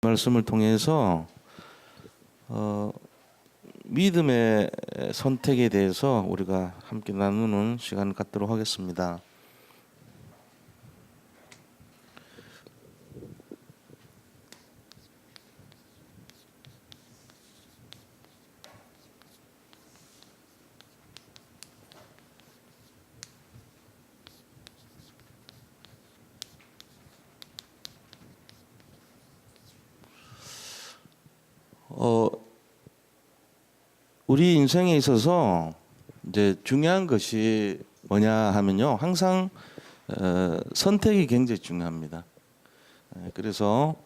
말씀을 통해서 믿음의 선택에 대해서 우리가 함께 나누는 시간을 갖도록 하겠습니다. 우리 인생에 있어서 이제 중요한 것이 뭐냐 하면요, 항상 선택이 굉장히 중요합니다. 그래서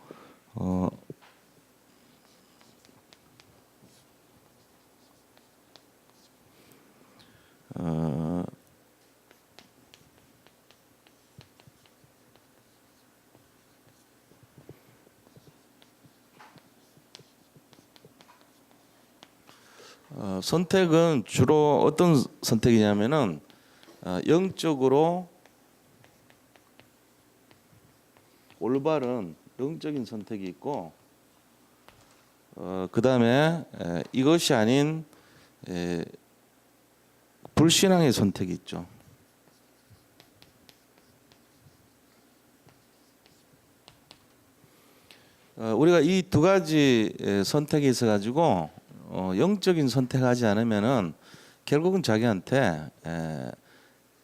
선택은 주로 어떤 선택이냐면은 영적으로 올바른 영적인 선택이 있고, 그 다음에 이것이 아닌 불신앙의 선택이 있죠. 우리가 이 두 가지 선택이 있어 가지고 영적인 선택하지 않으면은 결국은 자기한테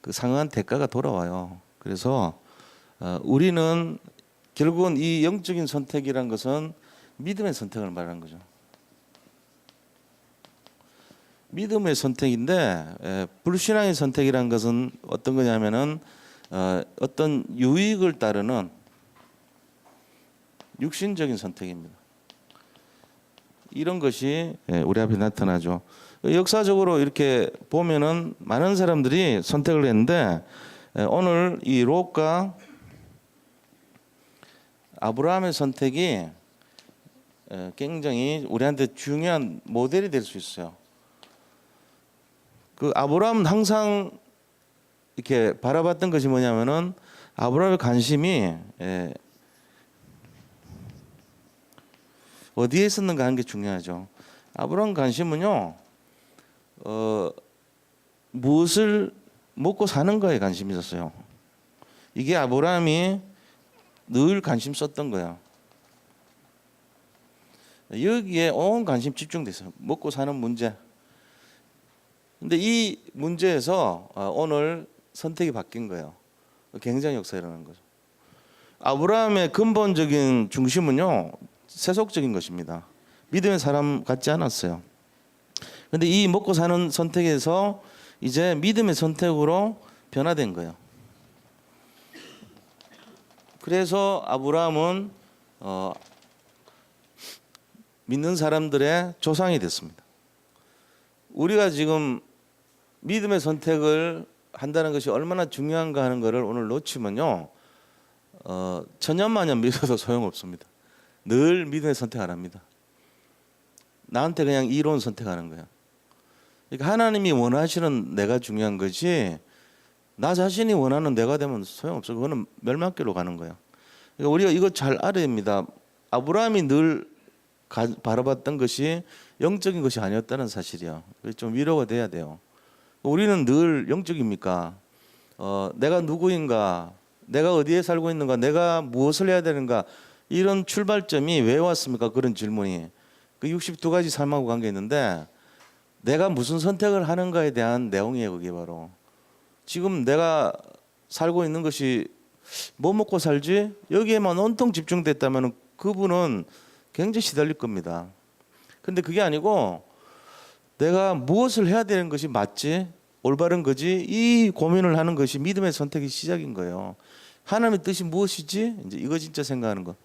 그 상응한 대가가 돌아와요. 그래서 우리는 결국은 이 영적인 선택이란 것은 믿음의 선택을 말하는 거죠. 믿음의 선택인데, 불신앙의 선택이란 것은 어떤 거냐면은 어떤 유익을 따르는 육신적인 선택입니다. 이런 것이 우리 앞에 나타나죠. 역사적으로 이렇게 보면은 많은 사람들이 선택을 했는데, 오늘 이 롯과 아브라함의 선택이 굉장히 우리한테 중요한 모델이 될 수 있어요. 그 아브라함은 항상 이렇게 바라봤던 것이 뭐냐면은, 아브라함의 관심이 어디에 있었는가 하는 게 중요하죠. 아브라함 관심은요, 무엇을 먹고 사는 거에 관심이 있었어요. 이게 아브라함이 늘 관심 썼던 거야. 여기에 온 관심 집중됐어요. 먹고 사는 문제. 근데 이 문제에서 오늘 선택이 바뀐 거예요. 굉장히 역사가 일어나는 거죠. 아브라함의 근본적인 중심은요, 세속적인 것입니다. 믿음의 사람 같지 않았어요. 그런데 이 먹고 사는 선택에서 이제 믿음의 선택으로 변화된 거예요. 그래서 아브라함은 믿는 사람들의 조상이 됐습니다. 우리가 지금 믿음의 선택을 한다는 것이 얼마나 중요한가 하는 것을 오늘 놓치면요, 천년만년 믿어도 소용없습니다. 늘 믿음의 선택 안 합니다. 나한테 그냥 이론 선택하는 거야. 그러니까 하나님이 원하시는 내가 중요한 거지, 나 자신이 원하는 내가 되면 소용없어. 그거는 멸망길로 가는 거야. 그러니까 우리가 이거 잘 알아야 됩니다. 아브라함이 늘 바라봤던 것이 영적인 것이 아니었다는 사실이야. 좀 위로가 돼야 돼요. 우리는 늘 영적입니까? 내가 누구인가? 내가 어디에 살고 있는가? 내가 무엇을 해야 되는가? 이런 출발점이 왜 왔습니까? 그런 질문이. 그 62가지 삶하고 관계 있는데, 내가 무슨 선택을 하는가에 대한 내용이에요. 그게 바로. 지금 내가 살고 있는 것이 뭐 먹고 살지? 여기에만 온통 집중됐다면 그분은 굉장히 시달릴 겁니다. 근데 그게 아니고, 내가 무엇을 해야 되는 것이 맞지? 올바른 거지? 이 고민을 하는 것이 믿음의 선택의 시작인 거예요. 하나님의 뜻이 무엇이지? 이제 이거 진짜 생각하는 거.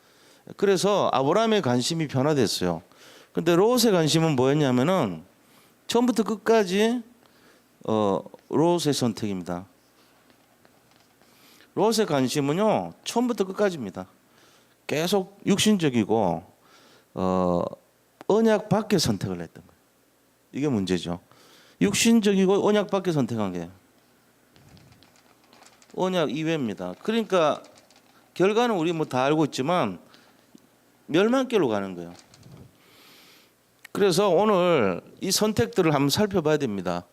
그래서 아브라함의 관심이 변화됐어요. 근데 롯의 관심은 뭐였냐면은, 처음부터 끝까지 롯의 선택입니다. 롯의 관심은요, 처음부터 끝까지입니다. 계속 육신적이고 언약 밖의 선택을 했던 거예요. 이게 문제죠. 육신적이고 언약 밖의 선택한 게 언약 이외입니다. 그러니까 결과는 우리 뭐 다 알고 있지만, 멸망길로 가는 거예요. 그래서 오늘 이 선택들을 한번 살펴봐야 됩니다.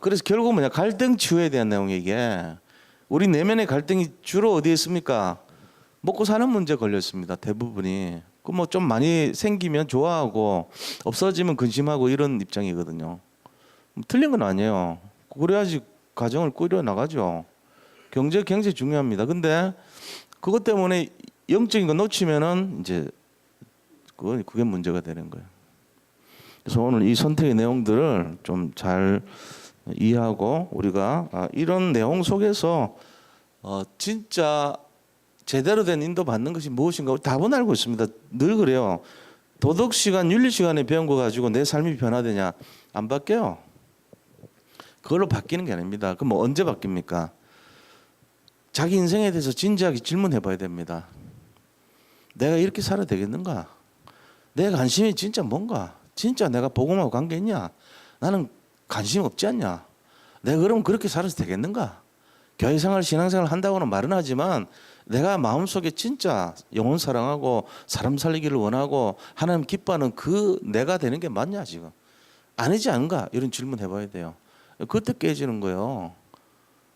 그래서 결국 뭐냐, 갈등 치유에 대한 내용이 이게 우리 내면의 갈등이 주로 어디에 있습니까? 먹고 사는 문제 걸려 있습니다. 대부분이. 그 뭐 좀 많이 생기면 좋아하고 없어지면 근심하고 이런 입장이거든요. 틀린 건 아니에요. 그래야지 가정을 꾸려 나가죠. 경제 중요합니다. 근데 그것 때문에 영적인 거 놓치면은 이제 그게 문제가 되는 거예요. 그래서 오늘 이 선택의 내용들을 좀 잘 이해하고 우리가 이런 내용 속에서 진짜 제대로 된 인도 받는 것이 무엇인가 답은 알고 있습니다. 늘 그래요. 도덕 시간, 윤리 시간에 배운 거 가지고 내 삶이 변화되냐? 안 바뀌어요. 그걸로 바뀌는 게 아닙니다. 그럼 뭐 언제 바뀝니까? 자기 인생에 대해서 진지하게 질문해 봐야 됩니다. 내가 이렇게 살아야 되겠는가? 내 관심이 진짜 뭔가? 진짜 내가 복음하고 관계 있냐? 나는 관심 없지 않냐? 내가 그럼 그렇게 살아서 되겠는가? 교회생활, 신앙생활 한다고는 말은 하지만 내가 마음속에 진짜 영혼 사랑하고 사람 살리기를 원하고 하나님 기뻐하는 그 내가 되는 게 맞냐 지금? 아니지 않은가? 이런 질문 해봐야 돼요. 그때 깨지는 거예요.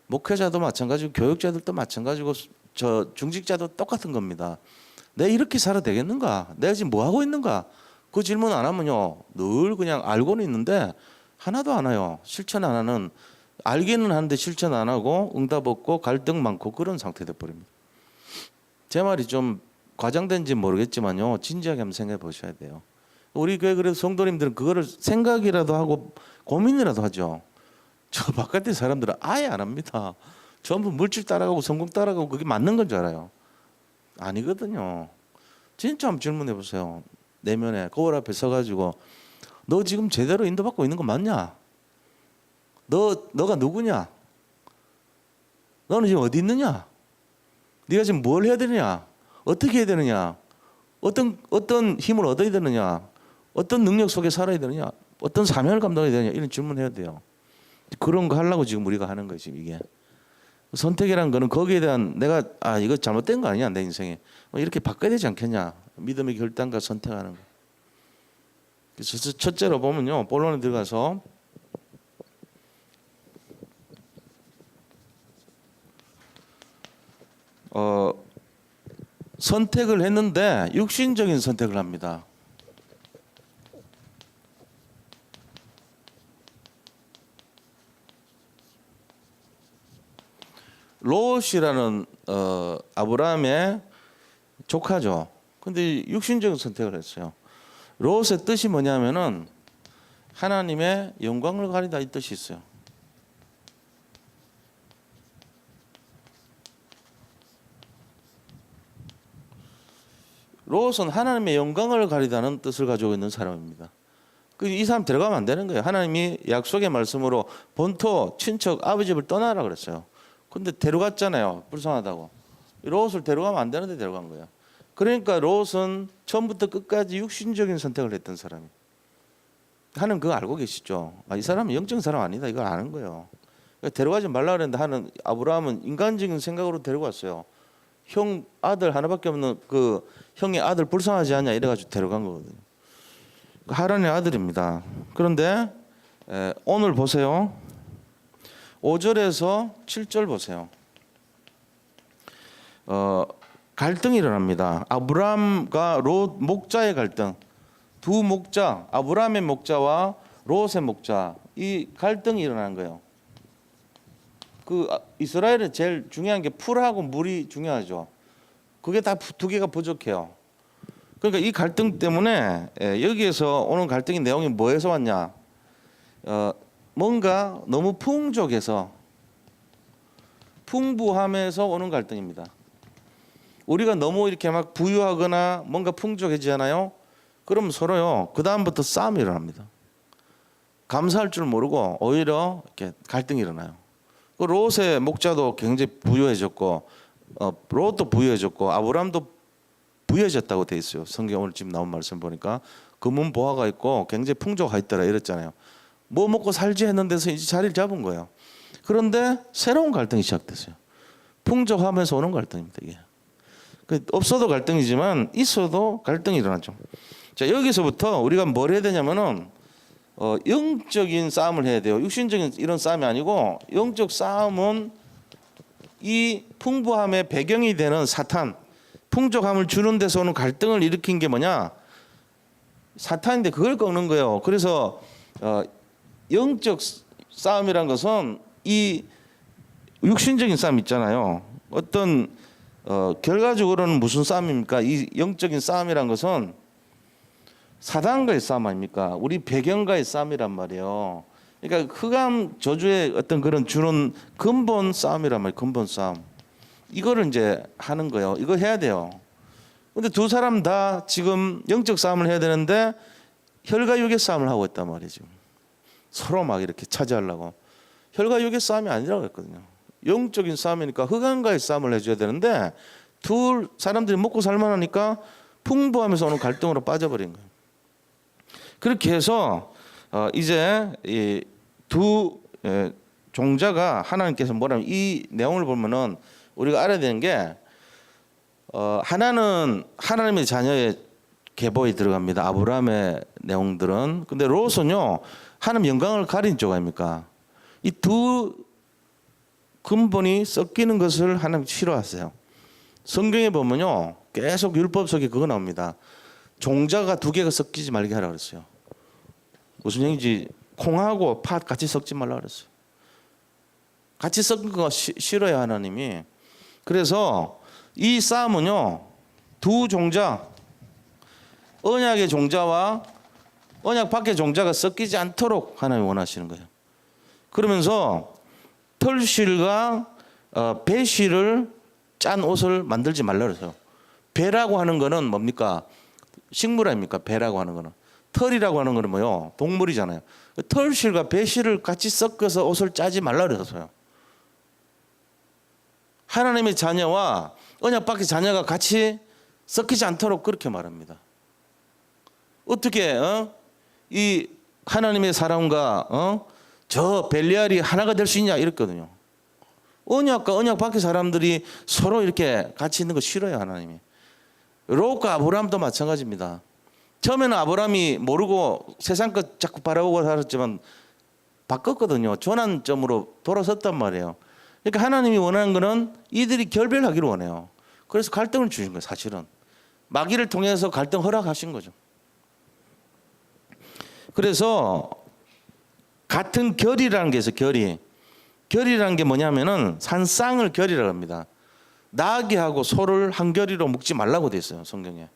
목회자도 마찬가지고 교육자들도 마찬가지고 저 중직자도 똑같은 겁니다. 내가 이렇게 살아야 되겠는가? 내가 지금 뭐 하고 있는가? 그 질문 안 하면요 늘 그냥 알고는 있는데 하나도 안 해요. 실천 안 하는, 알기는 하는데 실천 안 하고 응답 없고 갈등 많고 그런 상태 돼 버립니다. 제 말이 좀 과장된지 모르겠지만요 진지하게 한번 생각해 보셔야 돼요. 우리 교회 그래도 성도님들은 그거를 생각이라도 하고 고민이라도 하죠. 저 바깥의 사람들은 아예 안 합니다. 전부 물질 따라가고 성공 따라가고 그게 맞는 건 줄 알아요. 아니거든요. 진짜 한번 질문해 보세요. 내면에 거울 앞에 서가지고 너 지금 제대로 인도받고 있는 거 맞냐? 너가 누구냐? 너는 지금 어디 있느냐? 네가 지금 뭘 해야 되느냐? 어떻게 해야 되느냐? 어떤 힘을 얻어야 되느냐? 어떤 능력 속에 살아야 되느냐? 어떤 사명을 감당해야 되느냐? 이런 질문해야 돼요. 그런 거 하려고 지금 우리가 하는 거지 이게. 선택이라는 거는 거기에 대한 내가 이거 잘못된 거 아니야 내 인생에 이렇게 바꿔야 되지 않겠냐? 믿음의 결단과 선택하는 거. 그래서 첫째로 보면요 본론에 들어가서 선택을 했는데 육신적인 선택을 합니다. 롯이라는 아브라함의 조카죠. 근데 육신적인 선택을 했어요. 롯의 뜻이 뭐냐면은 하나님의 영광을 가리다 이 뜻이 있어요. 롯은 하나님의 영광을 가리다는 뜻을 가지고 있는 사람입니다. 이 사람 데려가면 안 되는 거예요. 하나님이 약속의 말씀으로 본토, 친척, 아버지 집을 떠나라 그랬어요. 근데 데려갔잖아요. 불쌍하다고. 롯을 데려가면 안 되는데 데려간 거예요. 그러니까 롯은 처음부터 끝까지 육신적인 선택을 했던 사람이에요. 하나님 그거 알고 계시죠? 이 사람은 영적인 사람 아니다. 이걸 아는 거예요. 그러니까 데려가지 말라 그랬는데 하는 아브라함은 인간적인 생각으로 데려갔어요. 형 아들 하나밖에 없는 그 형의 아들 불쌍하지 않냐 이래가지고 데려간 거거든요. 하란의 아들입니다. 그런데 오늘 보세요. 5절에서 7절 보세요. 갈등이 일어납니다. 아브라함과 롯 목자의 갈등. 두 목자, 아브라함의 목자와 롯의 목자, 이 갈등이 일어나는 거예요. 이스라엘은 제일 중요한 게 풀하고 물이 중요하죠. 그게 다 두 개가 부족해요. 그러니까 이 갈등 때문에 여기에서 오는 갈등의 내용이 뭐에서 왔냐? 뭔가 너무 풍족해서 풍부함에서 오는 갈등입니다. 우리가 너무 이렇게 막 부유하거나 뭔가 풍족해지잖아요. 그럼 서로요. 그 다음부터 싸움이 일어납니다. 감사할 줄 모르고 오히려 이렇게 갈등이 일어나요. 그 롯의 목자도 굉장히 부유해졌고, 롯도 부유해졌고, 아브라함도 부유해졌다고 돼 있어요. 성경 오늘 지금 나온 말씀 보니까 금은 보화가 있고 굉장히 풍족하 있더라 이랬잖아요. 뭐 먹고 살지 했는 데서 이제 자리를 잡은 거예요. 그런데 새로운 갈등이 시작됐어요. 풍족하면서 오는 갈등입니다. 이게. 없어도 갈등이지만 있어도 갈등이 일어나죠. 자, 여기서부터 우리가 뭘 해야 되냐면은 영적인 싸움을 해야 돼요. 육신적인 이런 싸움이 아니고 영적 싸움은 이 풍부함의 배경이 되는 사탄, 풍족함을 주는 데서 오는 갈등을 일으킨 게 뭐냐? 사탄인데 그걸 꺾는 거예요. 그래서 영적 싸움이란 것은 이 육신적인 싸움 있잖아요. 어떤 결과적으로는 무슨 싸움입니까? 이 영적인 싸움이란 것은 사단과의 싸움 아닙니까? 우리 배경과의 싸움이란 말이에요. 그러니까 흑암 저주의 어떤 그런 주는 근본 싸움이란 말이에요. 근본 싸움. 이거를 이제 하는 거예요. 이거 해야 돼요. 근데 두 사람 다 지금 영적 싸움을 해야 되는데 혈과 육의 싸움을 하고 있단 말이죠. 서로 막 이렇게 차지하려고. 혈과 육의 싸움이 아니라고 했거든요. 영적인 싸움이니까 흑암과의 싸움을 해줘야 되는데 둘 사람들이 먹고 살만하니까 풍부하면서 오는 갈등으로 빠져버린 거예요. 그렇게 해서 이제 이 두 종자가 하나님께서 뭐라면 이 내용을 보면은 우리가 알아야 되는 게 하나는 하나님의 자녀의 계보에 들어갑니다. 아브라함의 내용들은. 근데 롯은요 하나님 영광을 가린 쪽 아닙니까? 이 두 근본이 섞이는 것을 하나님 싫어하세요. 성경에 보면요 계속 율법 속에 그거 나옵니다. 종자가 두 개가 섞이지 말게 하라 그랬어요. 무슨 얘기인지 콩하고 팥 같이 섞지 말라 그랬어요. 같이 섞은 거 싫어요 하나님이. 그래서 이 싸움은요 두 종자 언약의 종자와 언약 밖의 종자가 섞이지 않도록 하나님이 원하시는 거예요. 그러면서 털실과 배실을 짠 옷을 만들지 말라 그래요. 배라고 하는 거는 뭡니까? 식물 아닙니까? 배라고 하는 거는. 털이라고 하는 거는 뭐요? 동물이잖아요. 털실과 배실을 같이 섞어서 옷을 짜지 말라 그래서요. 하나님의 자녀와 언약 밖의 자녀가 같이 섞이지 않도록 그렇게 말합니다. 어떻게 이 하나님의 사람과 저 벨리알이 하나가 될 수 있냐 이랬거든요. 언약과 언약 밖의 사람들이 서로 이렇게 같이 있는 거 싫어요 하나님이. 롯과 아브라함도 마찬가지입니다. 처음에는 아브라함이 모르고 세상 것 자꾸 바라보고 살았지만 바꿨거든요. 전환점으로 돌아섰단 말이에요. 그러니까 하나님이 원하는 거는 이들이 결별하기를 원해요. 그래서 갈등을 주신 거예요 사실은. 마귀를 통해서 갈등 허락하신 거죠. 그래서 같은 결이라는 게 있어요. 결이라는 게 뭐냐면은 산쌍을 결이라고 합니다. 나귀하고 소를 한 결이로 묶지 말라고 돼 있어요 성경에.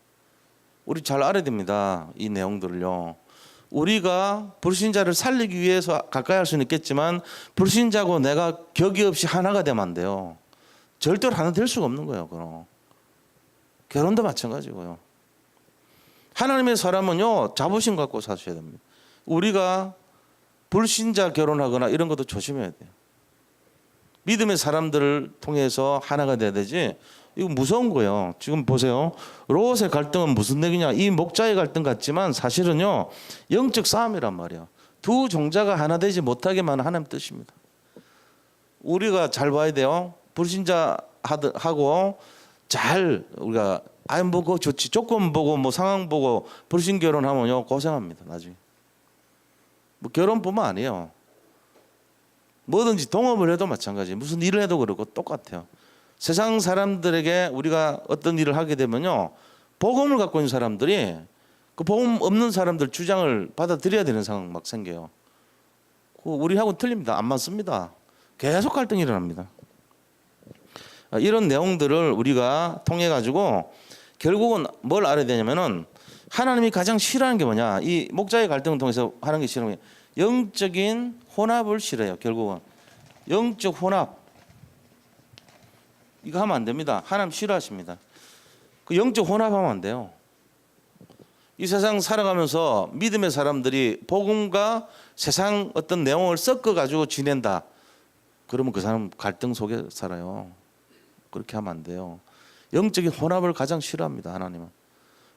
우리 잘 알아야 됩니다 이 내용들을요. 우리가 불신자를 살리기 위해서 가까이 할 수는 있겠지만 불신자고 내가 격이 없이 하나가 되면 안 돼요. 절대로 하나 될 수가 없는 거예요. 그럼 결혼도 마찬가지고요. 하나님의 사람은요 자부심 갖고 사셔야 됩니다. 우리가 불신자 결혼하거나 이런 것도 조심해야 돼요. 믿음의 사람들을 통해서 하나가 돼야 되지. 이거 무서운 거예요. 지금 보세요. 롯의 갈등은 무슨 얘기냐. 이 목자의 갈등 같지만 사실은요 영적 싸움이란 말이에요. 두 종자가 하나 되지 못하게만 하나님 뜻입니다. 우리가 잘 봐야 돼요. 불신자하고 잘 우리가 뭐 그거 좋지. 조건 보고 뭐 상황 보고 불신 결혼하면요 고생합니다 나중에. 뭐 결혼뿐만 아니에요. 뭐든지 동업을 해도 마찬가지. 무슨 일을 해도 그렇고 똑같아요. 세상 사람들에게 우리가 어떤 일을 하게 되면요 복음을 갖고 있는 사람들이 그 복음 없는 사람들 주장을 받아들여야 되는 상황 막 생겨요. 우리하고는 틀립니다. 안 맞습니다. 계속 갈등이 일어납니다. 이런 내용들을 우리가 통해 가지고 결국은 뭘 알아야 되냐면은 하나님이 가장 싫어하는 게 뭐냐. 이 목자의 갈등을 통해서 하는 게 싫어하는 게 영적인 혼합을 싫어해요. 결국은 영적 혼합 이거 하면 안 됩니다. 하나님 싫어하십니다. 그 영적 혼합하면 안 돼요. 이 세상 살아가면서 믿음의 사람들이 복음과 세상 어떤 내용을 섞어 가지고 지낸다. 그러면 그 사람 갈등 속에 살아요. 그렇게 하면 안 돼요. 영적인 혼합을 가장 싫어합니다. 하나님은.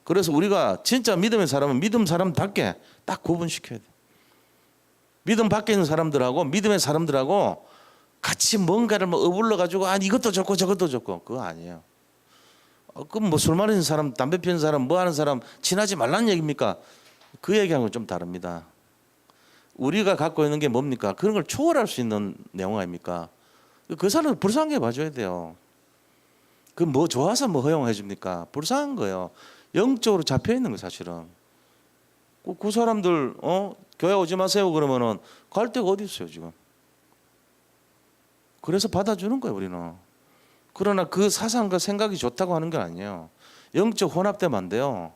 그래서 우리가 진짜 믿음의 사람은 믿음 사람답게 딱 구분시켜야 돼요. 믿음 밖에 있는 사람들하고 믿음의 사람들하고 같이 뭔가를 뭐 어불러 가지고 이것도 좋고 저것도 좋고 그거 아니에요. 그럼 뭐 술 마시는 사람, 담배 피우는 사람, 뭐 하는 사람 친하지 말라는 얘기입니까? 그 얘기하고는 좀 다릅니다. 우리가 갖고 있는 게 뭡니까? 그런 걸 초월할 수 있는 내용 아닙니까? 그 사람을 불쌍하게 봐줘야 돼요. 그 뭐 좋아서 뭐 허용해 줍니까? 불쌍한 거예요. 영적으로 잡혀 있는 거 사실은. 그 사람들 교회 오지 마세요 그러면은 갈 데가 어디 있어요 지금? 그래서 받아주는 거예요 우리는. 그러나 그 사상과 생각이 좋다고 하는 건 아니에요. 영적 혼합되면 안 돼요.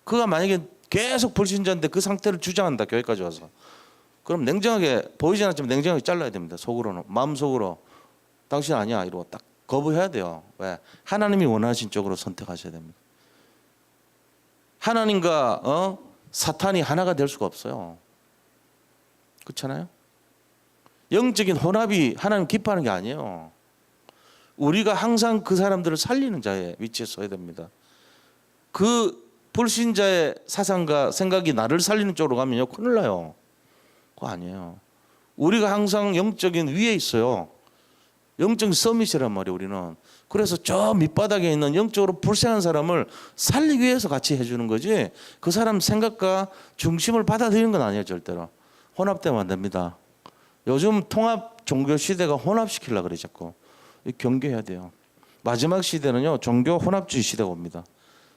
그가 만약에 계속 불신자인데 그 상태를 주장한다 교회까지 와서, 그럼 냉정하게 보이지 않았지만 냉정하게 잘라야 됩니다. 속으로는, 마음속으로 당신 아니야 이러고 딱 거부해야 돼요. 왜? 하나님이 원하신 쪽으로 선택하셔야 됩니다. 하나님과 사탄이 하나가 될 수가 없어요. 그렇잖아요? 영적인 혼합이 하나님 기뻐하는 게 아니에요. 우리가 항상 그 사람들을 살리는 자의 위치에 서야 됩니다. 그 불신자의 사상과 생각이 나를 살리는 쪽으로 가면요 큰일 나요. 그거 아니에요. 우리가 항상 영적인 위에 있어요. 영적인 서밋이란 말이에요 우리는. 그래서 저 밑바닥에 있는 영적으로 불쌍한 사람을 살리기 위해서 같이 해주는 거지, 그 사람 생각과 중심을 받아들이는 건 아니에요 절대로. 혼합되면 안 됩니다. 요즘 통합 종교 시대가 혼합시키려고 그래 자꾸. 경계해야 돼요. 마지막 시대는요 종교 혼합주의 시대가 옵니다.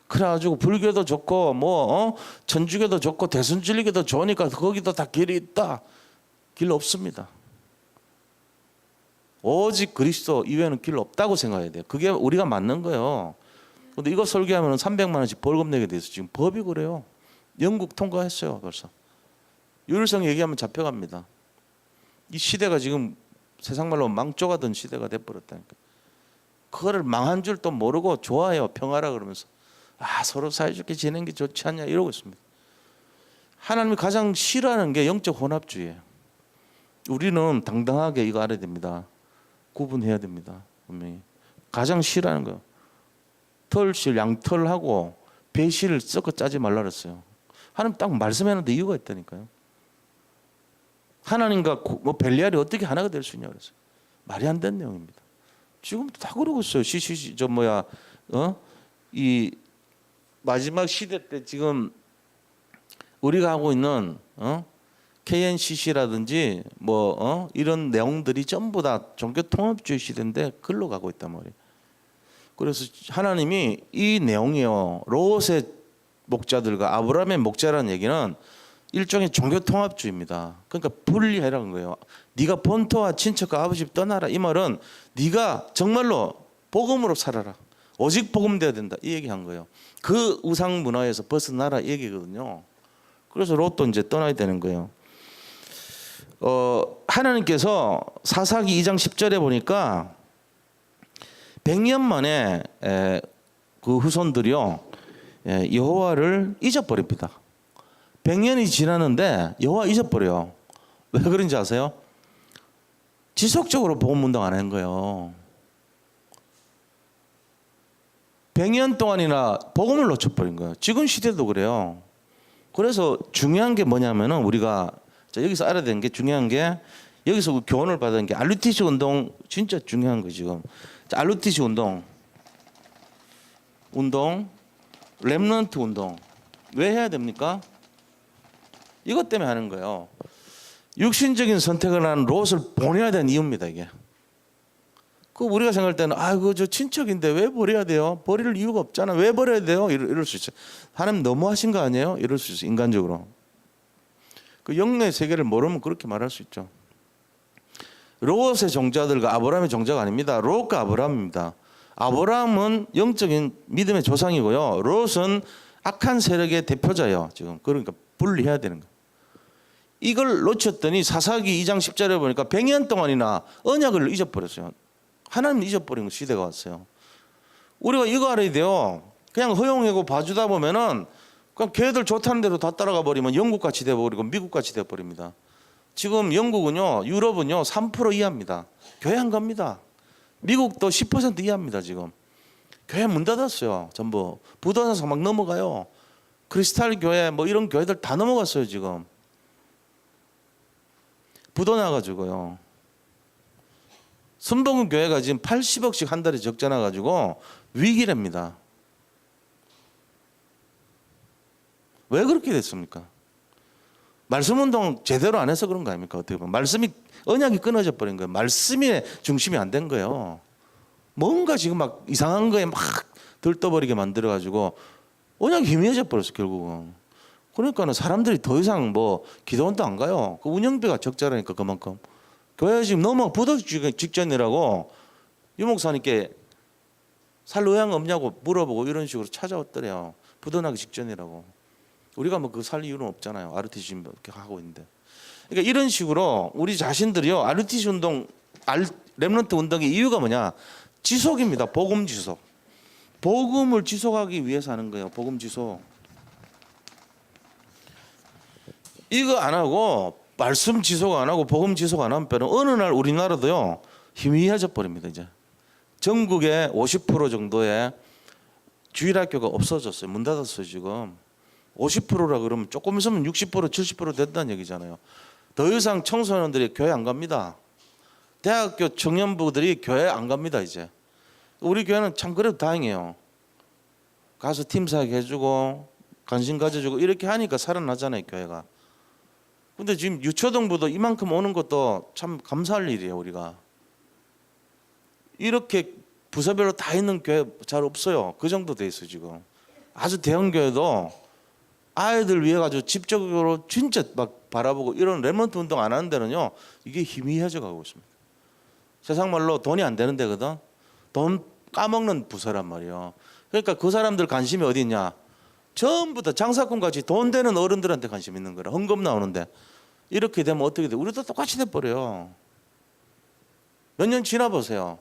그래가지고 불교도 좋고 천주교도 좋고 대순진리교도 좋으니까 거기도 다 길이 있다. 길 없습니다. 오직 그리스도 이외에는 길 없다고 생각해야 돼요. 그게 우리가 맞는 거예요. 근데 이거 설교하면 300만 원씩 벌금 내게 돼서 지금 법이 그래요. 영국 통과했어요 벌써. 유일성 얘기하면 잡혀갑니다. 이 시대가 지금 세상 말로 망조가던 시대가 돼버렸다니까. 그거를 망한 줄 또 모르고 좋아해요. 평화라 그러면서 서로 사이좋게 지내는 게 좋지 않냐 이러고 있습니다. 하나님이 가장 싫어하는 게 영적 혼합주의예요. 우리는 당당하게 이거 알아야 됩니다. 구분해야 됩니다. 분명히 가장 싫어하는 거예요. 털실 양털하고 배실 섞어 짜지 말라 그랬어요. 하나님 딱 말씀해놨는데 이유가 있다니까요. 하나님과 벨리알이 어떻게 하나가 될 수 있냐 그랬어요. 말이 안 되는 내용입니다. 지금도 다 그러고 있어요. 이 마지막 시대 때 지금 우리가 하고 있는 KNCC라든지 이런 내용들이 전부 다 종교 통합주의 시대인데 글로 가고 있단 말이에요. 그래서 하나님이 이 내용이요 롯의 목자들과 아브라함의 목자라는 얘기는 일종의 종교 통합주의입니다. 그러니까 분리해라는 거예요. 네가 본토와 친척과 아버지 집 떠나라. 이 말은 네가 정말로 복음으로 살아라. 오직 복음돼야 된다. 이 얘기한 거예요. 그 우상 문화에서 벗어나라 이 얘기거든요. 그래서 롯도 이제 떠나야 되는 거예요. 하나님께서 사사기 2장 10절에 보니까 100년 만에 그 후손들이요 여호와를 잊어버립니다. 100년이 지났는데 여호와 잊어버려요. 왜 그런지 아세요? 지속적으로 복음 운동 안 한 거예요. 100년 동안이나 복음을 놓쳐버린 거예요. 지금 시대도 그래요. 그래서 중요한 게 뭐냐면은 우리가 여기서 알아야 되는 게 중요한 게, 여기서 교훈을 받은 게 RUTC 운동 진짜 중요한 거 지금. RUTC 운동, 렘넌트 운동 왜 해야 됩니까? 이것 때문에 하는 거예요. 육신적인 선택을 하는 롯을 보내야 되는 이유입니다 이게. 그 우리가 생각할 때는 저 친척인데 왜 버려야 돼요? 버릴 이유가 없잖아. 왜 버려야 돼요? 이럴 수 있어요. 하나님 너무하신 거 아니에요? 이럴 수 있어요. 인간적으로. 그 영의 세계를 모르면 그렇게 말할 수 있죠. 롯의 종자들과 아브라함의 종자가 아닙니다. 롯과 아브라함입니다. 아브라함은 영적인 믿음의 조상이고요. 롯은 악한 세력의 대표자예요. 지금 그러니까 분리해야 되는 거예요. 이걸 놓쳤더니 사사기 2장 10절에 보니까 100년 동안이나 언약을 잊어버렸어요. 하나님 잊어버린 시대가 왔어요. 우리가 이거 알아야 돼요. 그냥 허용하고 봐주다 보면은 그냥 걔들 좋다는 대로 다 따라가 버리면 영국같이 돼버리고 미국같이 돼버립니다. 지금 영국은요, 유럽은요 3% 이하입니다. 교회 안 갑니다. 미국도 10% 이하입니다. 지금 교회 문 닫았어요. 전부 부도나서 막 넘어가요. 크리스탈 교회 이런 교회들 다 넘어갔어요. 지금 부도 나가지고요. 순복음 교회가 지금 80억씩 한 달에 적자 나가지고 위기랍니다. 왜 그렇게 됐습니까? 말씀 운동 제대로 안 해서 그런 거 아닙니까? 어떻게 보면 말씀이 언약이 끊어져 버린 거예요. 말씀이 중심이 안 된 거예요. 뭔가 지금 막 이상한 거에 막 들떠버리게 만들어 가지고 언약이 희미해져 버렸어 결국은. 그러니까는 사람들이 더 이상 뭐 기도원도 안 가요. 그 운영비가 적자라니까 그만큼. 교회 지금 너무 부도기 직전이라고 유 목사님께 살 의향 없냐고 물어보고 이런 식으로 찾아왔더래요. 부도나기 직전이라고. 우리가 뭐 그 살 이유는 없잖아요. RTC 이렇게 하고 있는데. 그러니까 이런 식으로 우리 자신들이요. RTC 운동, 렘넌트 운동의 이유가 뭐냐? 지속입니다. 복음 지속. 복음을 지속하기 위해서 하는 거예요. 복음 지속. 이거 안 하고 말씀 지속 안 하고 복음 지속 안 하면 어느 날 우리나라도요 희미해져 버립니다. 이제 전국에 50% 정도의 주일학교가 없어졌어요. 문 닫았어요 지금. 50%라 그러면 조금 있으면 60% 70% 된다는 얘기잖아요. 더 이상 청소년들이 교회 안 갑니다. 대학교 청년부들이 교회 안 갑니다 이제. 우리 교회는 참 그래도 다행이에요. 가서 팀사역 해주고 관심 가져주고 이렇게 하니까 살아나잖아요 교회가. 근데 지금 유초등부도 이만큼 오는 것도 참 감사할 일이에요 우리가. 이렇게 부서별로 다 있는 교회 잘 없어요. 그 정도 돼 있어요 지금. 아주 대형 교회도 아이들 위해 가지고 집적으로 진짜 막 바라보고 이런 렘넌트 운동 안 하는 데는요 이게 희미해져 가고 있습니다. 세상 말로 돈이 안 되는 데거든. 돈 까먹는 부서란 말이에요. 그러니까 그 사람들 관심이 어디 있냐? 전부 다 장사꾼 같이 돈 되는 어른들한테 관심 있는 거라. 헌금 나오는데 이렇게 되면 어떻게 돼? 우리도 똑같이 돼버려요. 몇 년 지나 보세요.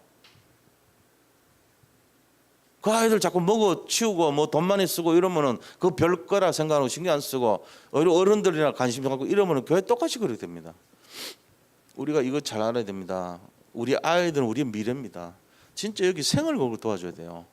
그 아이들 자꾸 먹어 치우고 뭐 돈 많이 쓰고 이러면은 그 별 거라 생각하고 신경 안 쓰고 어른들이나 관심 갖고 이러면은 교회 똑같이 그렇게 됩니다. 우리가 이거 잘 알아야 됩니다. 우리 아이들은 우리의 미래입니다. 진짜 여기 생을 걸고 도와줘야 돼요.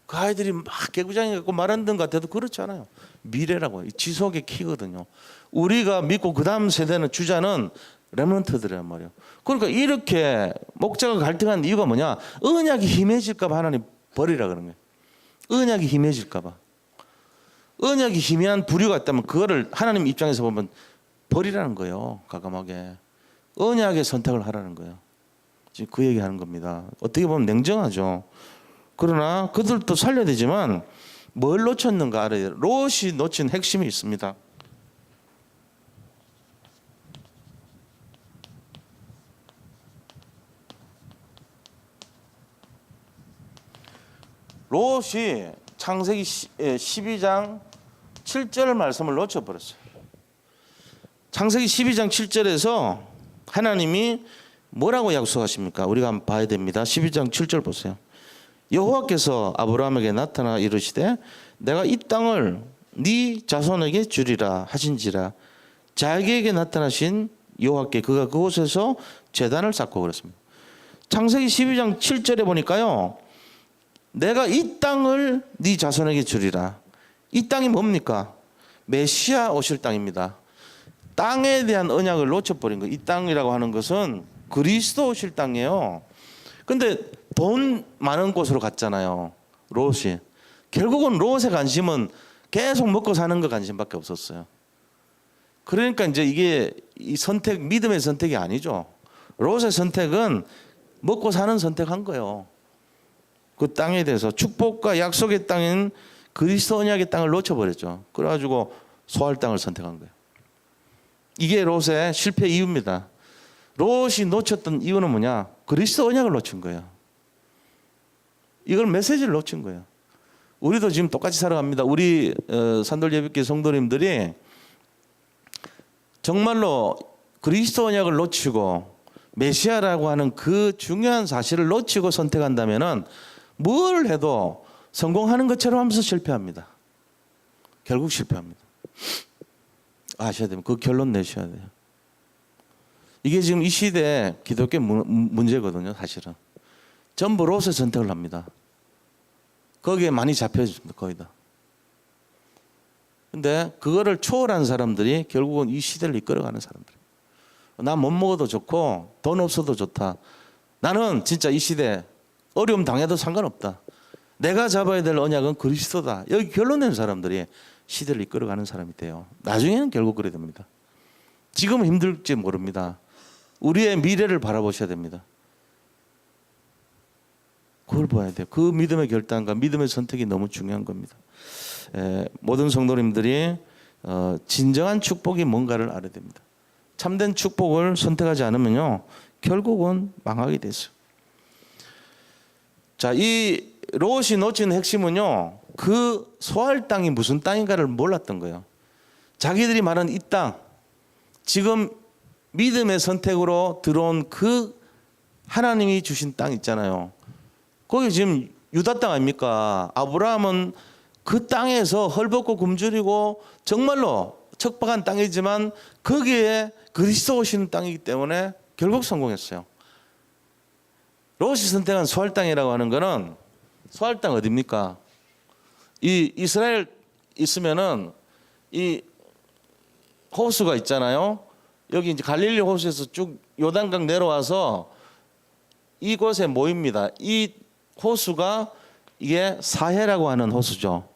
그 아이들이 막 개구장이 갖고 말하는 것 같아도 그렇지 않아요. 미래라고 지속의 키거든요. 우리가 믿고 그 다음 세대는 주자는 렘넌트들이란 말이에요. 그러니까 이렇게 목자가 갈등하는 이유가 뭐냐? 언약이 희미해질까 봐 하나님 버리라 그런 거예요. 언약이 희미해질까 봐. 언약이 희미한 부류가 있다면 그거를 하나님 입장에서 보면 버리라는 거예요. 과감하게. 언약의 선택을 하라는 거예요. 지금 그 얘기하는 겁니다. 어떻게 보면 냉정하죠. 그러나 그들도 살려야 되지만 뭘 놓쳤는가 알아야 돼요. 롯이 놓친 핵심이 있습니다. 롯이 창세기 12장 7절 말씀을 놓쳐버렸어요. 창세기 12장 7절에서 하나님이 뭐라고 약속하십니까? 우리가 한번 봐야 됩니다. 12장 7절 보세요. 여호와께서 아브라함에게 나타나 이르시되 내가 이 땅을 네 자손에게 주리라 하신지라. 자기에게 나타나신 여호와께 그가 그곳에서 제단을 쌓고 그랬습니다. 창세기 12장 7절에 보니까요. 내가 이 땅을 네 자손에게 주리라. 이 땅이 뭡니까? 메시아 오실 땅입니다. 땅에 대한 언약을 놓쳐버린 거예요. 이 땅이라고 하는 것은 그리스도 오실 땅이에요. 근데 돈 많은 곳으로 갔잖아요. 롯이. 결국은 롯의 관심은 계속 먹고 사는 거 관심밖에 없었어요. 그러니까 이제 이게 이 선택, 믿음의 선택이 아니죠. 롯의 선택은 먹고 사는 선택한 거예요. 그 땅에 대해서 축복과 약속의 땅인 그리스도 언약의 땅을 놓쳐버렸죠. 그래가지고 소할 땅을 선택한 거예요. 이게 롯의 실패 이유입니다. 롯이 놓쳤던 이유는 뭐냐? 그리스도 언약을 놓친 거예요. 이걸 메시지를 놓친 거예요. 우리도 지금 똑같이 살아갑니다. 우리 산돌예비교 성도님들이 정말로 그리스도 언약을 놓치고 메시아라고 하는 그 중요한 사실을 놓치고 선택한다면은 뭘 해도 성공하는 것처럼 하면서 실패합니다. 결국 실패합니다. 아셔야 됩니다. 그 결론 내셔야 돼요. 이게 지금 이 시대의 기독교 문제거든요. 사실은 전부 롯의 선택을 합니다. 거기에 많이 잡혀집니다. 거의 다. 근데 그거를 초월한 사람들이 결국은 이 시대를 이끌어가는 사람들. 나 못 먹어도 좋고 돈 없어도 좋다. 나는 진짜 이 시대 어려움 당해도 상관없다. 내가 잡아야 될 언약은 그리스도다. 여기 결론 낸 사람들이 시대를 이끌어가는 사람이 돼요. 나중에는 결국 그래 됩니다. 지금은 힘들지 모릅니다. 우리의 미래를 바라보셔야 됩니다. 그걸 봐야 돼요. 그 믿음의 결단과 믿음의 선택이 너무 중요한 겁니다. 모든 성도님들이 진정한 축복이 뭔가를 알아야 됩니다. 참된 축복을 선택하지 않으면요, 결국은 망하게 됐어요. 자, 이 롯이 놓친 핵심은요, 그 소할 땅이 무슨 땅인가를 몰랐던 거예요. 자기들이 말한 이 땅, 지금 믿음의 선택으로 들어온 그 하나님이 주신 땅 있잖아요. 거기 지금 유다 땅 아닙니까? 아브라함은 그 땅에서 헐벗고 굶주리고 정말로 척박한 땅이지만 거기에 그리스도 오시는 땅이기 때문에 결국 성공했어요. 롯이 선택한 소할 땅이라고 하는 거는, 소할 땅 어디입니까? 이 이스라엘 있으면은 이 호수가 있잖아요. 여기 이제 갈릴리 호수에서 쭉 요단강 내려와서 이곳에 모입니다. 이 호수가 이게 사해라고 하는 호수죠.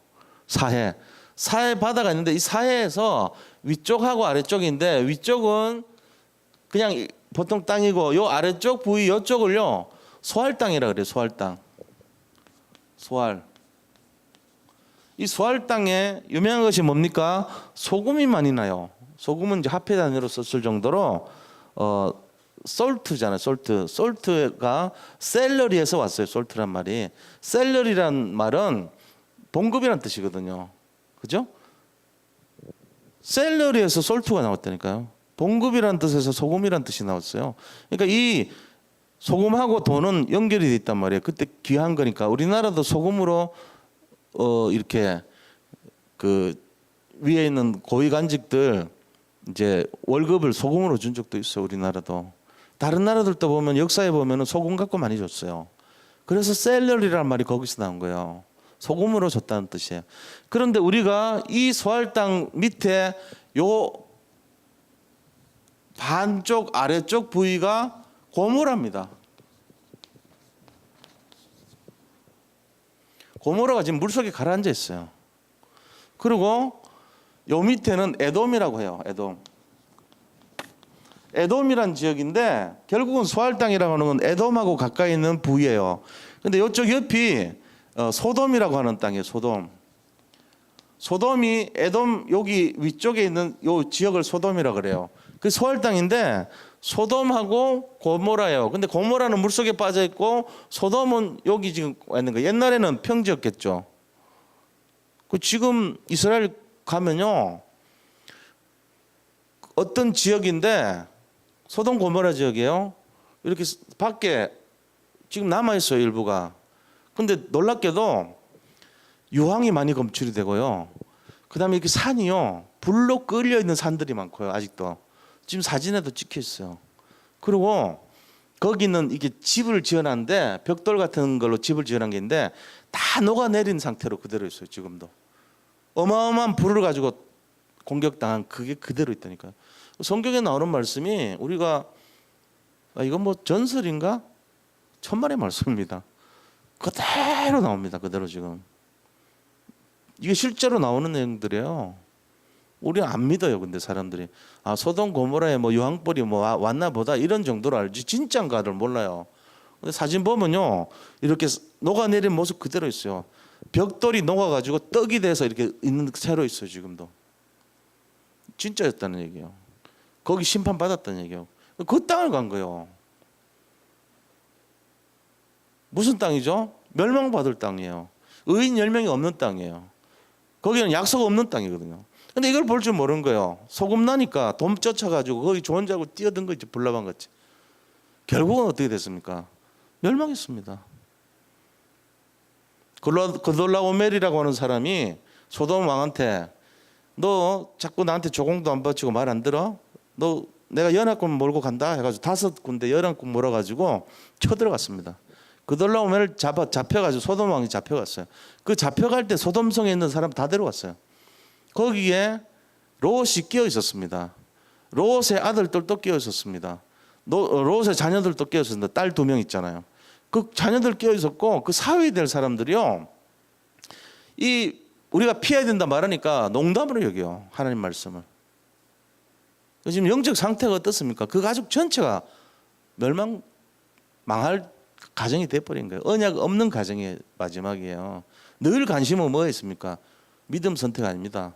사해. 사해 바다가 있는데 이 사해에서 위쪽하고 아래쪽인데, 위쪽은 그냥 보통 땅이고 요 아래쪽 부위 요쪽을요 소할 땅이라 그래요. 소할 땅. 소할. 이 소할 땅에 유명한 것이 뭡니까? 소금이 많이 나요. 소금은 이제 화폐 단위로 썼을 정도로 솔트잖아요. 솔트. 솔트가 셀러리에서 왔어요. 솔트란 말이. 셀러리란 말은 봉급이란 뜻이거든요. 그죠? 셀러리에서 솔트가 나왔다니까요. 봉급이란 뜻에서 소금이란 뜻이 나왔어요. 그러니까 이 소금하고 돈은 연결이 돼 있단 말이에요. 그때 귀한 거니까. 우리나라도 소금으로 이렇게 그 위에 있는 고위 간직들 이제 월급을 소금으로 준 적도 있어요. 우리나라도. 다른 나라들도 보면 역사에 보면은 소금 갖고 많이 줬어요. 그래서 셀러리라는 말이 거기서 나온 거예요. 소금으로 줬다는 뜻이에요. 그런데 우리가 이 소할 땅 밑에 요 반쪽 아래쪽 부위가 고모라입니다. 고모라가 지금 물속에 가라앉아 있어요. 그리고 요 밑에는 에돔이라고 해요. 에돔. 에돔이란 지역인데 결국은 소할 땅이라고 하는 건 에돔하고 가까이 있는 부위예요. 근데 이쪽 옆이 소돔이라고 하는 땅이에요. 소돔. 소돔이 에돔 여기 위쪽에 있는 요 지역을 소돔이라고 그래요. 그 소할 땅인데 소돔하고 고모라예요. 근데 고모라는 물속에 빠져 있고 소돔은 여기 지금 와 있는 거예요. 옛날에는 평지였겠죠. 그 지금 이스라엘 가면요, 어떤 지역인데 소돔 고모라 지역이에요. 이렇게 밖에 지금 남아 있어요, 일부가. 근데 놀랍게도 유황이 많이 검출이 되고요. 그다음에 이렇게 산이요, 불로 끌려 있는 산들이 많고요. 아직도 지금 사진에도 찍혀 있어요. 그리고 거기는 이게 집을 지어놨는데 벽돌 같은 걸로 집을 지어놓은 게 있는데 다 녹아내린 상태로 그대로 있어요. 지금도 어마어마한 불을 가지고 공격당한 그게 그대로 있다니까요. 성경에 나오는 말씀이 우리가 이건 뭐 전설인가? 천만의 말씀입니다. 그대로 나옵니다. 그대로 지금 이게 실제로 나오는 내용들이에요. 우리 안 믿어요. 근데 사람들이 소돔 고모라에 뭐 유황불이 뭐 왔나 보다 이런 정도로 알지 진짜인가를 몰라요. 근데 사진 보면요, 이렇게 녹아내린 모습 그대로 있어요. 벽돌이 녹아가지고 떡이 돼서 이렇게 있는 채로 있어요. 지금도 진짜였다는 얘기예요. 거기 심판 받았다는 얘기예요. 그 땅을 간 거예요. 무슨 땅이죠? 멸망받을 땅이에요. 의인 10명이 없는 땅이에요. 거기는 약속 없는 땅이거든요. 근데 이걸 볼 줄 모르는 거예요. 소금 나니까 돈 쫓아가지고 거기 좋은 줄 알고 뛰어든 거지, 불나방 같이. 결국은 어떻게 됐습니까? 멸망했습니다. 그돌라오멜이라고 하는 사람이 소돔 왕한테 너 자꾸 나한테 조공도 안 바치고 말 안 들어? 너 내가 연합군 몰고 간다 해가지고 5군데 연합군 몰아가지고 쳐들어갔습니다. 그돌라오멜을 잡혀가지고 소돔 왕이 잡혀갔어요. 그 잡혀갈 때 소돔성에 있는 사람 다 데려왔어요. 거기에 롯이 끼어 있었습니다. 롯의 아들들도 끼어 있었습니다. 롯의 자녀들도 끼어 있었습니다. 딸 2명 있잖아요. 그 자녀들 끼어 있었고 그 사위 될 사람들이요, 이 우리가 피해야 된다 말하니까 농담으로 여겨요. 하나님 말씀을. 지금 영적 상태가 어떻습니까? 그 가족 전체가 망할 가정이 돼버린 거예요. 언약 없는 가정이 마지막이에요. 늘 관심은 뭐에 있습니까? 믿음 선택 아닙니다.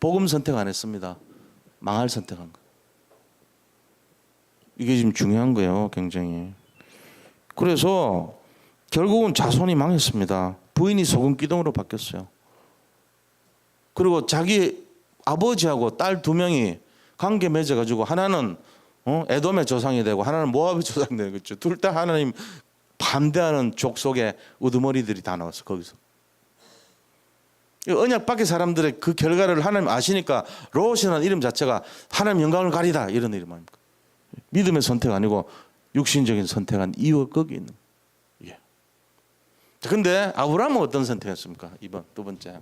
복음 선택 안 했습니다. 망할 선택한 거. 이게 지금 중요한 거예요. 굉장히. 그래서 결국은 자손이 망했습니다. 부인이 소금 기둥으로 바뀌었어요. 그리고 자기 아버지하고 딸 두 명이 관계 맺어가지고 하나는 에돔의 조상이 되고 하나는 모압의 조상이 되겠죠. 둘 다 하나님 반대하는 족속의 우두머리들이 다 나왔어 거기서. 언약 밖의 사람들의 그 결과를 하나님 아시니까 롯이라는 이름 자체가 하나님 영광을 가리다 이런 이름 아닙니까? 믿음의 선택 아니고 육신적인 선택한 이유가 거기 있는 거예요. 그런데 아브라함은 어떤 선택했습니까? 2번 두 번째.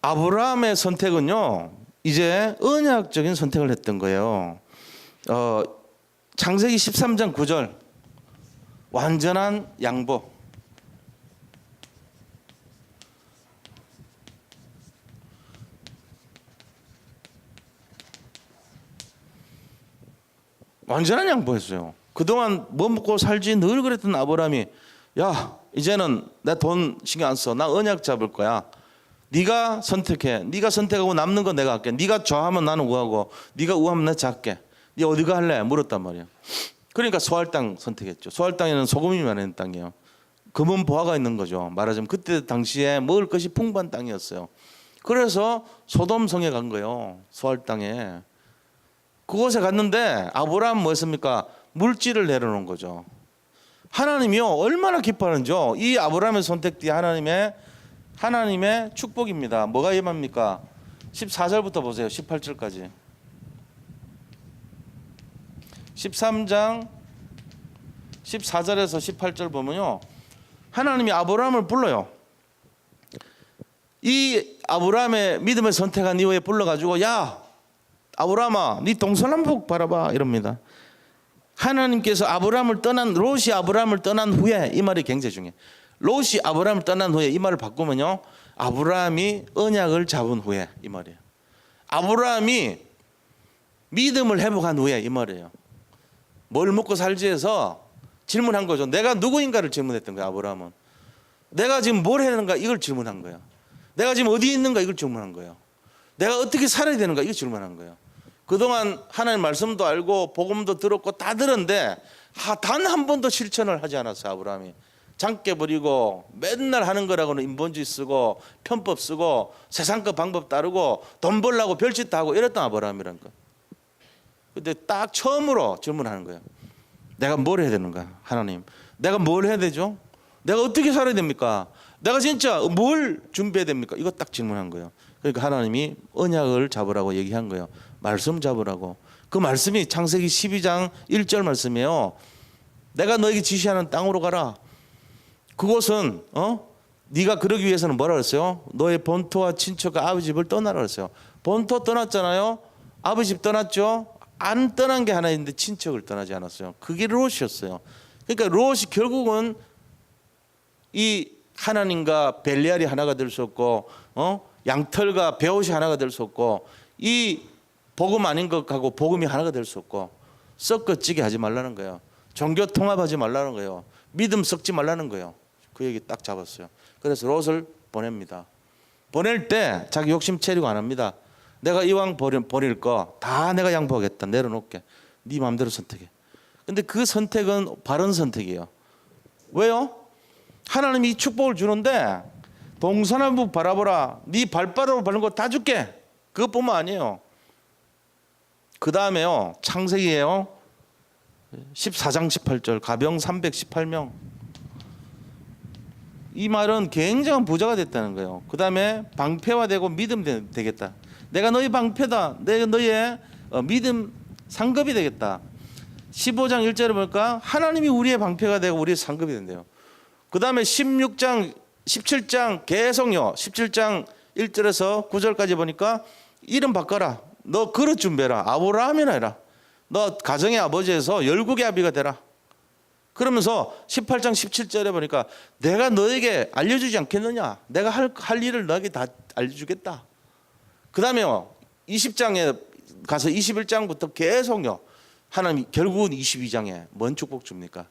아브라함의 선택은요, 이제 언약적인 선택을 했던 거예요. 창세기 13장 9절, 완전한 양보. 완전한 양보했어요. 그동안 뭐 먹고 살지 늘 그랬던 아브라함이, 야, 이제는 내 돈 신경 안 써. 나 언약 잡을 거야. 네가 선택해. 네가 선택하고 남는 건 내가 할게. 네가 좌하면 나는 우하고 네가 우하면 나 작게. 네 어디가 할래? 물었단 말이야. 그러니까 소할 땅 선택했죠. 소할 땅에는 소금이 많은 땅이에요. 금은 보화가 있는 거죠. 말하자면 그때 당시에 먹을 것이 풍부한 땅이었어요. 그래서 소돔성에 간 거예요. 소할 땅에. 그곳에 갔는데 아브라함 뭐였습니까? 물질을 내려놓은 거죠. 하나님이요 얼마나 기뻐하는지요. 이 아브라함의 선택 뒤에 하나님의 축복입니다. 뭐가 임합니까? 14절부터 보세요. 18절까지. 13장 14절에서 18절 보면요. 하나님이 아브라함을 불러요. 이 아브라함의 믿음을 선택한 이후에 불러가지고, 야 아브라함아, 네 동서남북 바라봐 이럽니다. 하나님께서 롯이 아브라함을 떠난 후에, 이 말이 굉장히 중요해요. 롯이 아브라함을 떠난 후에 이 말을 바꾸면요, 아브라함이 언약을 잡은 후에 이 말이에요. 아브라함이 믿음을 회복한 후에 이 말이에요. 뭘 먹고 살지 해서 질문한 거죠. 내가 누구인가를 질문했던 거예요. 아브라함은 내가 지금 뭘 해야 되는가 이걸 질문한 거예요. 내가 지금 어디에 있는가 이걸 질문한 거예요. 내가 어떻게 살아야 되는가 이걸 질문한 거예요. 그동안 하나님 말씀도 알고 복음도 들었고 다 들었는데 단 한 번도 실천을 하지 않았어요. 아브라함이 장깨 부리고 맨날 하는 거라고는 인본주의 쓰고 편법 쓰고 세상적 방법 따르고 돈 벌려고 별짓 다 하고 이랬던 아브라함이란 거. 근데 딱 처음으로 질문하는 거예요. 내가 뭘 해야 되는가? 하나님, 내가 뭘 해야 되죠? 내가 어떻게 살아야 됩니까? 내가 진짜 뭘 준비해야 됩니까? 이거 딱 질문한 거예요. 그러니까 하나님이 언약을 잡으라고 얘기한 거예요. 말씀 잡으라고. 그 말씀이 창세기 12장 1절 말씀이에요. 내가 너에게 지시하는 땅으로 가라. 그곳은 네가 그러기 위해서는 뭐라 그랬어요? 너의 본토와 친척과 아버지 집을 떠나라 그랬어요. 본토 떠났잖아요. 아버지 집 떠났죠. 안 떠난 게 하나 있는데 친척을 떠나지 않았어요. 그게 롯이었어요. 그러니까 롯이 결국은 이 하나님과 벨리알이 하나가 될 수 없고 양털과 베옷이 하나가 될 수 없고 이 복음 아닌 것하고 복음이 하나가 될 수 없고 섞어찌게 하지 말라는 거예요. 종교 통합하지 말라는 거예요. 믿음 섞지 말라는 거예요. 그 얘기 딱 잡았어요. 그래서 롯을 보냅니다. 보낼 때 자기 욕심 채리고 안 합니다. 내가 이왕 버릴 거 다 내가 양보하겠다. 내려놓게. 네 마음대로 선택해. 근데 그 선택은 바른 선택이에요. 왜요? 하나님이 이 축복을 주는데 동서남북 바라보라. 네 발바닥으로 밟는 거 다 줄게. 그것뿐만 아니에요. 그 다음에요. 창세기에요. 14장 18절 가병 318명. 이 말은 굉장한 부자가 됐다는 거예요. 그 다음에 방패화되고 믿음 되겠다. 내가 너희 방패다. 내가 너희의 믿음 상급이 되겠다. 15장 1절에 보니까 하나님이 우리의 방패가 되고 우리의 상급이 된대요. 그 다음에 17장 계속요. 17장 1절에서 9절까지 보니까 이름 바꿔라. 너 그릇 준비해라. 아브라함이나 해라. 너 가정의 아버지에서 열국의 아비가 되라. 그러면서 18장 17절에 보니까 내가 너에게 알려주지 않겠느냐. 내가 할 일을 너에게 다 알려주겠다. 그 다음에 20장에 가서 21장부터 계속요. 하나님이 결국은 22장에 뭔 축복 줍니까?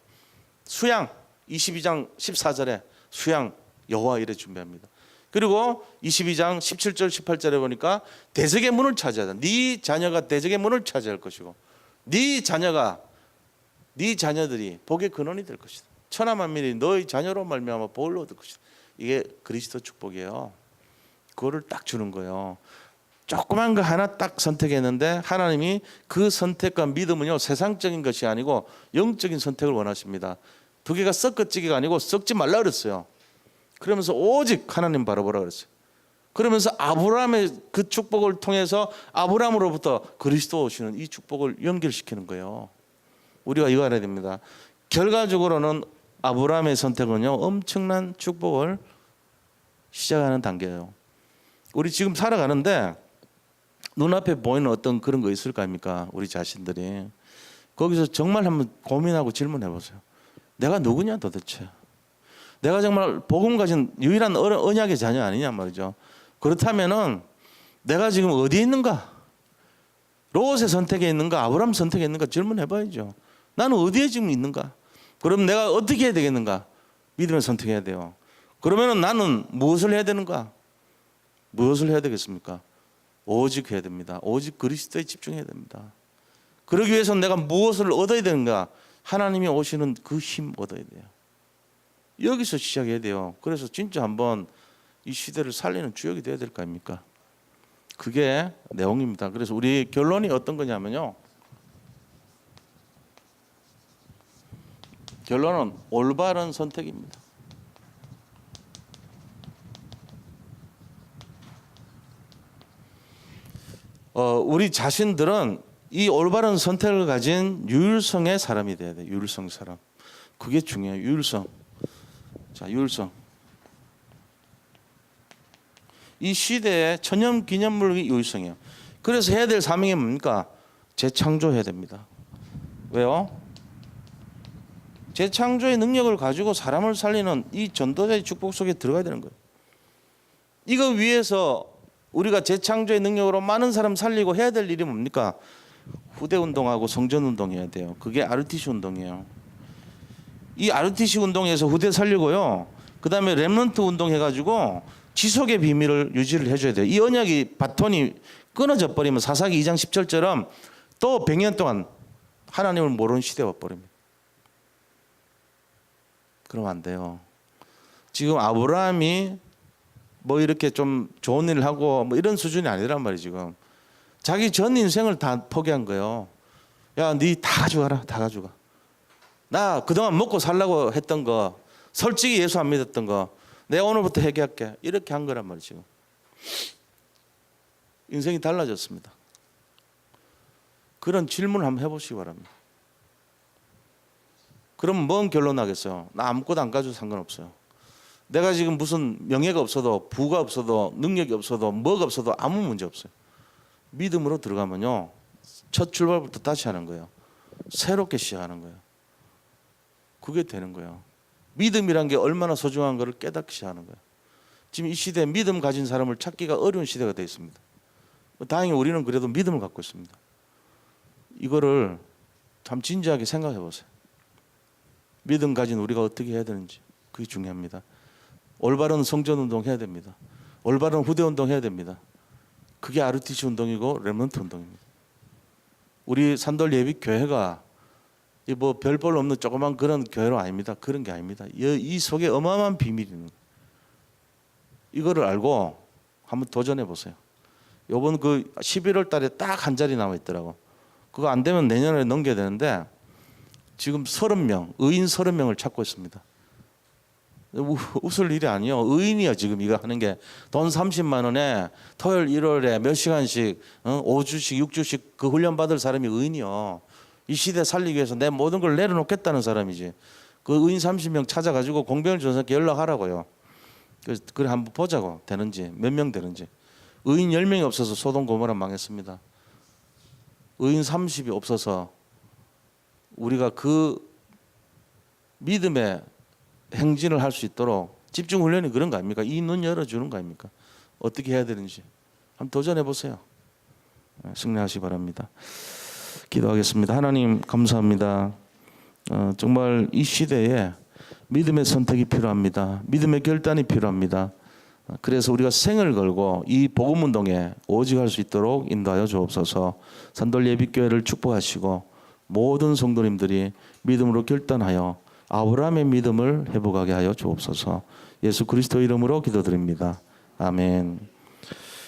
수양 22장 14절에 수양 여호와 이래 준비합니다. 그리고 22장 17절 18절에 보니까 대적의 문을 차지하다. 네 자녀가 대적의 문을 차지할 것이고 네 자녀들이 복의 근원이 될 것이다. 천하 만민이 너의 자녀로 말미암아 복을 얻을 것이다. 이게 그리스도 축복이에요. 그거를 딱 주는 거예요. 조그만 거 하나 딱 선택했는데 하나님이 그 선택과 믿음은요 세상적인 것이 아니고 영적인 선택을 원하십니다. 두 개가 섞어지기가 아니고 섞지 말라 그랬어요. 그러면서 오직 하나님 바라보라 그랬어요. 그러면서 아브라함의 그 축복을 통해서 아브라함으로부터 그리스도 오시는 이 축복을 연결시키는 거예요. 우리가 이거 알아야 됩니다. 결과적으로는 아브라함의 선택은요 엄청난 축복을 시작하는 단계예요. 우리 지금 살아가는데 눈앞에 보이는 어떤 그런 거 있을 거 아닙니까? 우리 자신들이 거기서 정말 한번 고민하고 질문해 보세요. 내가 누구냐 도대체? 내가 정말 복음 가진 유일한 언약의 자녀 아니냐 말이죠. 그렇다면은 내가 지금 어디에 있는가? 롯의 선택에 있는가? 아브라함 선택에 있는가? 질문해 봐야죠. 나는 어디에 지금 있는가? 그럼 내가 어떻게 해야 되겠는가? 믿음을 선택해야 돼요. 그러면은 나는 무엇을 해야 되는가? 무엇을 해야 되겠습니까? 오직 해야 됩니다. 오직 그리스도에 집중해야 됩니다. 그러기 위해서 내가 무엇을 얻어야 되는가? 하나님이 오시는 그 힘 얻어야 돼요. 여기서 시작해야 돼요. 그래서 진짜 한번 이 시대를 살리는 주역이 돼야 될 거 아닙니까? 그게 내용입니다. 그래서 우리 결론이 어떤 거냐면요. 결론은 올바른 선택입니다. 우리 자신들은 이 올바른 선택을 가진 유일성의 사람이 돼야 돼요. 유일성 사람. 그게 중요해요. 유일성. 자, 유일성. 이 시대의 천년기념물이 유일성이에요. 그래서 해야 될 사명이 뭡니까? 재창조해야 됩니다. 왜요? 재창조의 능력을 가지고 사람을 살리는 이 전도자의 축복 속에 들어가야 되는 거예요. 이거 위해서 우리가 재창조의 능력으로 많은 사람 살리고 해야 될 일이 뭡니까? 후대운동하고 성전운동해야 돼요. 그게 RTC 운동이에요. 이 RTC 운동에서 후대 살리고요. 그 다음에 렘넌트 운동해가지고 지속의 비밀을 유지를 해줘야 돼요. 이 언약이 바톤이 끊어져 버리면 사사기 2장 10절처럼 또 100년 동안 하나님을 모르는 시대가 와버립니다. 그러면 안 돼요. 지금 아브라함이 뭐 이렇게 좀 좋은 일을 하고 뭐 이런 수준이 아니란 말이에요. 지금 자기 전 인생을 다 포기한 거예요. 야, 네 다 가져가라. 다 가져가. 나 그동안 먹고 살라고 했던 거, 솔직히 예수 안 믿었던 거 내가 오늘부터 회개할게. 이렇게 한 거란 말이에요. 지금 인생이 달라졌습니다. 그런 질문을 한번 해보시기 바랍니다. 그럼 뭔 결론 나겠어요? 나 아무것도 안 가져도 상관없어요. 내가 지금 무슨 명예가 없어도 부가 없어도 능력이 없어도 뭐가 없어도 아무 문제 없어요. 믿음으로 들어가면요. 첫 출발부터 다시 하는 거예요. 새롭게 시작하는 거예요. 그게 되는 거예요. 믿음이란 게 얼마나 소중한 것을 깨닫기 시작하는 거예요. 지금 이 시대에 믿음 가진 사람을 찾기가 어려운 시대가 되어 있습니다. 다행히 우리는 그래도 믿음을 갖고 있습니다. 이거를 참 진지하게 생각해 보세요. 믿음 가진 우리가 어떻게 해야 되는지 그게 중요합니다. 올바른 성전운동 해야 됩니다. 올바른 후대운동 해야 됩니다. 그게 RTC 운동이고 렘넌트 운동입니다. 우리 산돌 예비교회가 뭐 별볼 없는 조그만 그런 교회로 아닙니다. 그런 게 아닙니다. 이 속에 어마어마한 비밀이 있는 거예요. 이거를 알고 한번 도전해 보세요. 이번 그 11월 달에 딱 한 자리 남아 있더라고. 그거 안 되면 내년에 넘겨야 되는데 지금 30명, 의인 30명을 찾고 있습니다. 웃을 일이 아니에요. 의인이요. 지금 이거 하는 게 돈 30만 원에 토요일 일요일에 몇 시간씩 5주씩 6주씩 그 훈련 받을 사람이 의인이요. 이 시대 살리기 위해서 내 모든 걸 내려놓겠다는 사람이지. 그 의인 30명 찾아가지고 공병일 전사께 연락하라고요. 그래 한번 보자고. 되는지 몇 명 되는지. 의인 10명이 없어서 소돔 고모라 망했습니다. 의인 30이 없어서 우리가 그 믿음의 행진을 할 수 있도록 집중 훈련이 그런 거 아닙니까? 이 눈 열어주는 거 아닙니까? 어떻게 해야 되는지 한번 도전해 보세요. 승리하시기 바랍니다. 기도하겠습니다. 하나님 감사합니다. 정말 이 시대에 믿음의 선택이 필요합니다. 믿음의 결단이 필요합니다. 그래서 우리가 생을 걸고 이 복음 운동에 오직할 수 있도록 인도하여 주옵소서. 산돌 예비교회를 축복하시고 모든 성도님들이 믿음으로 결단하여 아브라함의 믿음을 회복하게 하여 주옵소서. 예수 그리스도 이름으로 기도드립니다. 아멘.